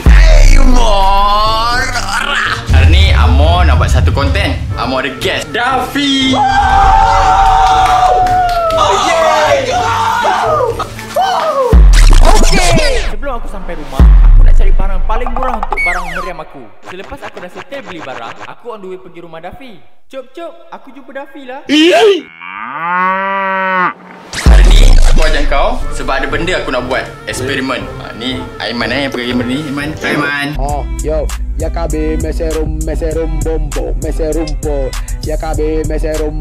Hey, Amor. Hari ni Amor nak buat satu konten. Amor ada guest, Daffy. Oh yeah. Okay. Sebelum aku sampai rumah, aku nak cari barang paling murah untuk barang meriam aku. Selepas aku dah settle beli barang, aku on the way pergi rumah Daffy. Cop, aku jumpa Daffy lah. Hari ni aku ajak kau sebab ada benda aku nak buat. Eksperimen. Ni Aiman yang pergi benda ni. Aiman. Oh, yo. Ya kabe meserum bombo meserumpo. Ya kabe meserum.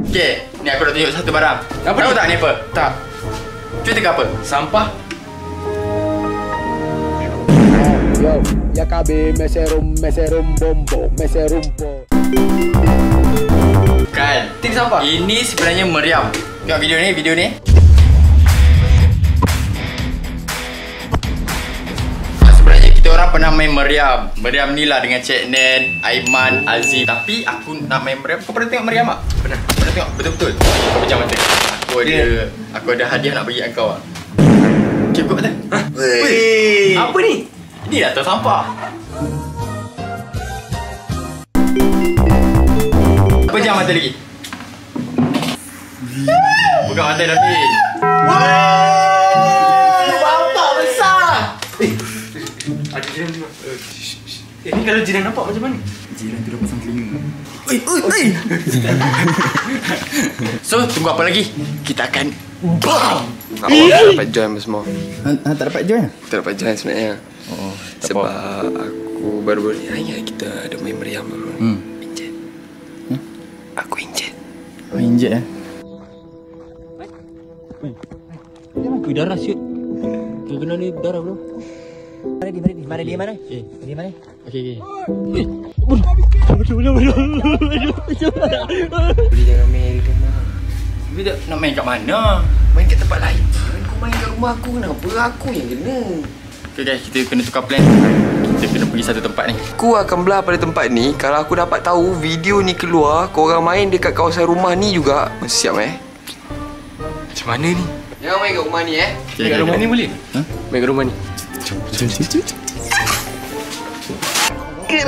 Okay, ni aku nak tunjuk satu barang. Apa tahu tak ni apa? Tak. Cuba tengok apa? Sampah. Yo, ya kabe meserum bombo meserumpo. Kan? Tik sampah. Ini sebenarnya meriam. Tengok video ni. Sebenarnya kita orang pernah main meriam. Meriam ni lah dengan Cik Nen, Aiman, Aziz. Tapi aku nak main meriam. Kau pernah tengok meriam tak? Pernah tengok betul-betul. Kau pejam mata. Aku ada hadiah nak bagi kau ah. Cukup tak? Weh. Apa ni? Ini dah tong sampah. Pejam mata lagi. Buka mata Daffy. Bapak besar. Ada jiran juga. Ni kalau jiran nampak macam mana? Jiran tu dah pasang telinga. So, tunggu apa lagi? Kita akan BAM! Awak tak dapat join apa semua. Tak dapat join? Tak dapat join sebenarnya. Oh, Sebab aku baru-baru ni hanya kita ada main meriam dulu. Injet. Aku injet. Oh, injet eh? Wih, darah siut. Kena ni darah bro. Mana dia? Okey. Boleh jangan main di rumah. Tapi tak nak main kat mana? Main kat tempat lain. Kau main kat rumah aku, kenapa aku yang kena? Okay guys, kita kena tukar plan. Kita kena pergi satu tempat ni. Aku akan belah pada tempat ni. Kalau aku dapat tahu video ni keluar, korang main dekat kawasan rumah ni juga. Siap Macam mana ni? Jangan main kat rumah ni Main kat rumah ni boleh? Ha? Main kat rumah ni. Jom. Dia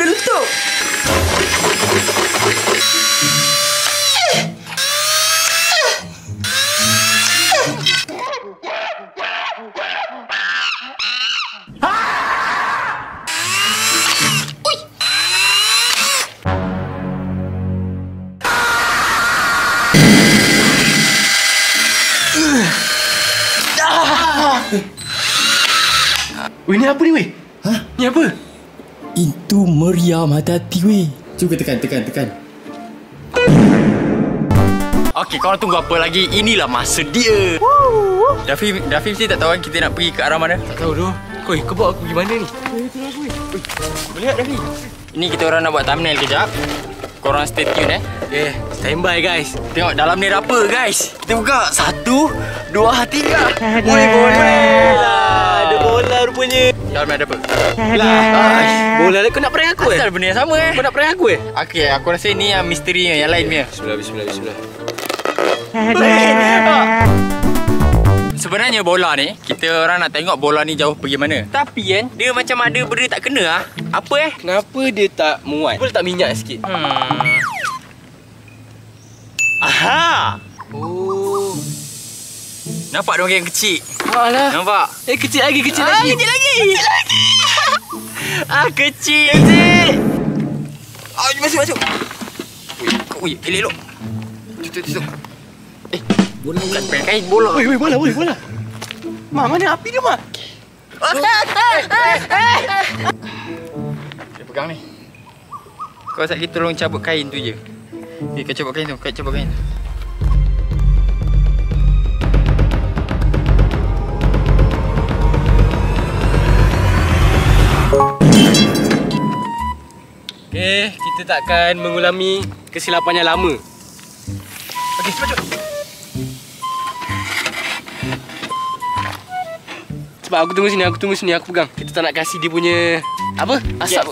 letup. Weh, ni apa ni weh? Ha? Ni apa? Itu meriam, hati-hati weh. Cuba tekan. Okey, korang tunggu apa lagi? Inilah masa dia. Daffy mesti tak tahu kan kita nak pergi ke arah mana? Tak tahu tu. Koi, kau bawa aku pergi mana ni? Boleh tak Daffy? Ini kita orang nak buat thumbnail kejap. Korang stay tune eh. Okay, standby guys. Tengok dalam ni ada apa guys. Kita buka 1, 2, 3. Boleh lah. Ada bola rupanya. Dalam ni ada apa? Lah. Bola lah. Kau nak prank aku Asal benda yang sama Kau nak prank aku Okey, aku rasa ni yang misteri yang lain punya. Bismillah. Sebenarnya bola ni, kita orang nak tengok bola ni jauh pergi mana. Tapi kan, dia macam ada benda tak kena ah. Apa Kenapa dia tak muat? Boleh tak minyak sikit? Aha! Oh. Nampak dia yang kecil. Alah. Nampak? Kecil lagi. Kecil lagi. Kecil. Masuk. Ui, elok. Tutup. Bola bukan kain bola. Woi, bola. Mak, mana api dia, Mak? Dia pegang ni. Kau sakit tolong cabut kain tu je. Kau cabut kain tu. Okey, kita takkan mengulangi kesilapan yang lama. Okey, cepat. Sebab aku tunggu sini, aku pegang. Kita tak nak kasih dia punya apa? Asap.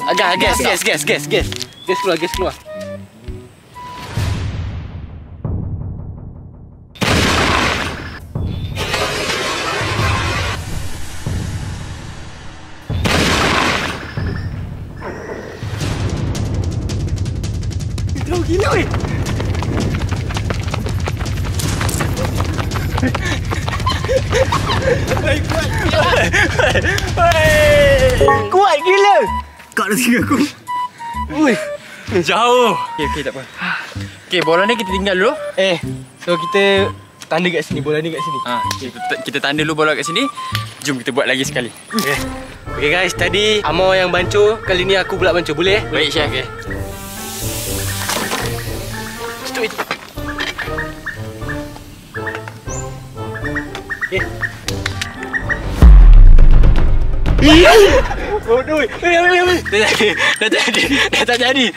Gas keluar. Jauh gila weh. Kuat gila. Kau dah tinggal aku. Ui, jauh. Okay, tak apa. Okay, bola ni kita tinggal dulu. So kita tanda kat sini, bola ni kat sini. Kita tanda dulu bola kat sini. Jom kita buat lagi sekali. Okay guys, tadi Amor yang bancuh, kali ni aku pula bancuh. Boleh? Baik, Chef. Okay. Stop itu. Okay. Bodoh. Dah tak jadi.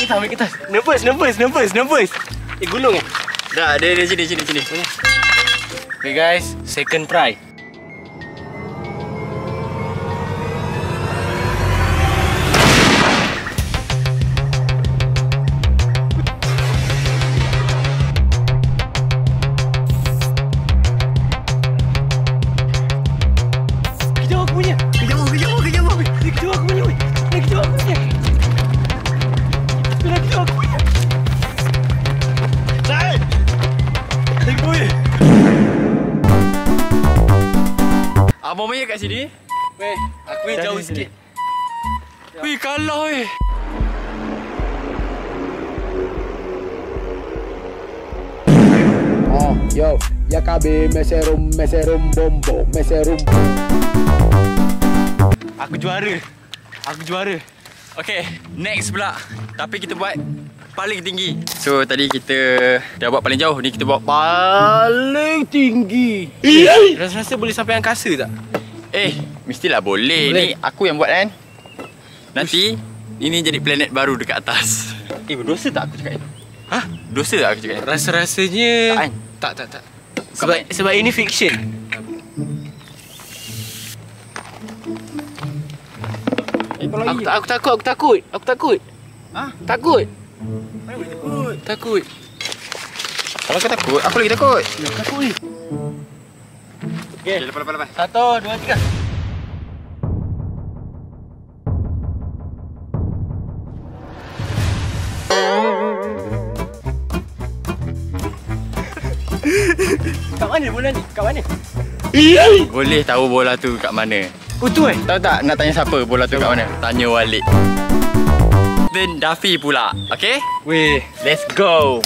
Ambil kita. Nervous. Gulung Dah, dia sini. Okay guys, second try. Abang punya kat sini. Weh, aku yang jauh sikit. Wih, kalah weh. Yo, YKB meserum bombo, meserum. Aku juara. Okay, next pula. Tapi kita buat paling tinggi. So, tadi kita dah buat paling jauh. Ni kita buat paling tinggi. Rasa-rasa boleh sampai angkasa tak? Mestilah boleh. Ni aku yang buat kan. Nanti, ini jadi planet baru dekat atas. Berdosa tak aku cakap ni? Hah? Dosa tak aku cakap ni? Rasa-rasanya Tak kan? tak. Sebab ini fiction. Aku takut. Hah? Takut. Mana boleh takut? Takut. Kalau kau takut, aku lagi takut. Takut ni. Okay, lepas. 1, 2, 3. Kat mana bola ni? Kat mana? Boleh tahu bola tu kat mana. Betul Tahu tak nak tanya siapa bola tu kat mana? Tanya Walid. Then Dafi pula. Okay? Weh, Let's go.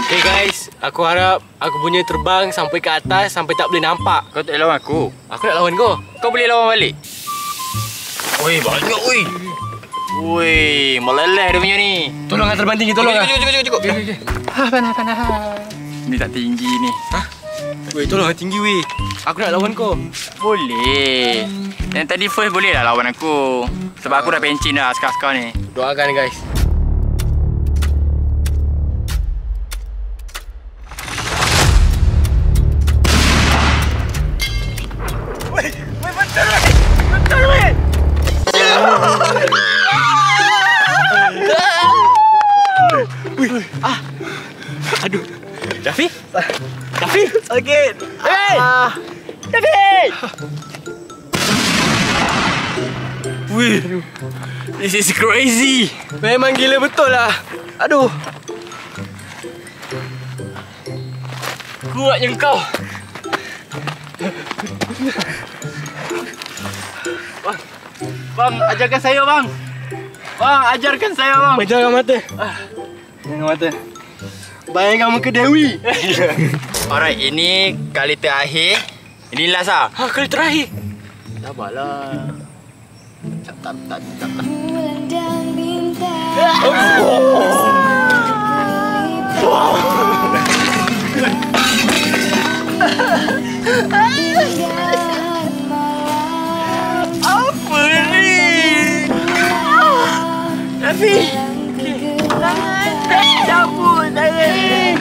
okay guys, aku harap aku punya terbang sampai ke atas sampai tak boleh nampak. Kau tak boleh lawan aku. Aku nak lawan kau. Kau boleh lawan balik. Oi, banyak oi. Oi, meleleh dia punya ni. Tolong terbang tinggi, tolong. Cukup. Okay. Panas. Ni tak tinggi ni. Weh, tolong tinggi weh. Aku nak lawan kau. Boleh. Yang tadi first boleh lah lawan aku. Sebab aku dah pencin dah askar-askar ni. Doakan guys. Aduh. Dafi? Sakit. Hey! Dafi! Wih. This is crazy. Memang gila betul lah. Aduh. Kuatnya kau. Bang, ajarkan saya bang. Ajarkan saya bang. Jangan mata. Jangan mata. Bayang kamu ke Dewi. Alright, ini kali terakhir. Ini last lah. Kali terakhir. Sabarlah. Tak. Apa ni? Dafi. Cabut tangan.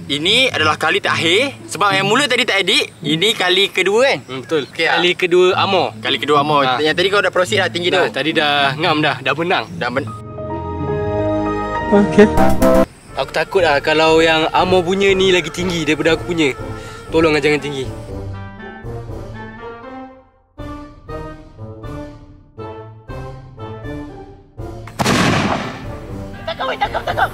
Ini adalah kali terakhir. Sebab yang mula tadi tak edit. Ini kali kedua kan? Betul. Okay, Kali kedua Amor. Kali kedua Amor. Yang tadi kau dah proceed dah tinggi tu. Tadi dah ngam dah menang. Aku takut lah kalau yang Amor punya ni lagi tinggi daripada aku punya. Tolong lah jangan tinggi. Tangkap.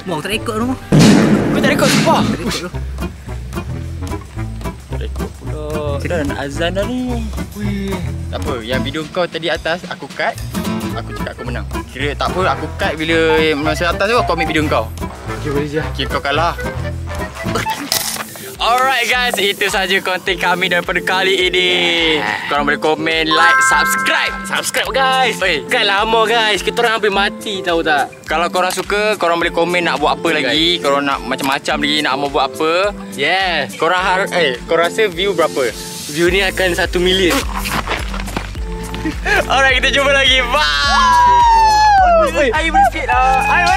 Mau tak ikut rumah. Kau tak rekod sumpah. Rekod pula. Kita dah nak azan dah ni. Weh. Tak apa, yang video kau tadi atas aku cut. Aku cakap aku menang. Kira tak apa, aku cut bila masa atas tu aku ambil video kau. Okay, boleh je. Kira kau kalah. Alright guys, itu saja konten kami daripada kali ini. Korang boleh komen, like, subscribe. Subscribe guys. Kan lama guys, kita orang hampir mati tahu tak? Kalau korang suka, korang boleh komen nak buat apa lagi. Korang nak macam-macam lagi nak mau buat apa. Yes. Korang korang rasa view berapa? View ni akan 1 million. Alright, kita jumpa lagi. Bye. Ayo bersikit lah. Ayo.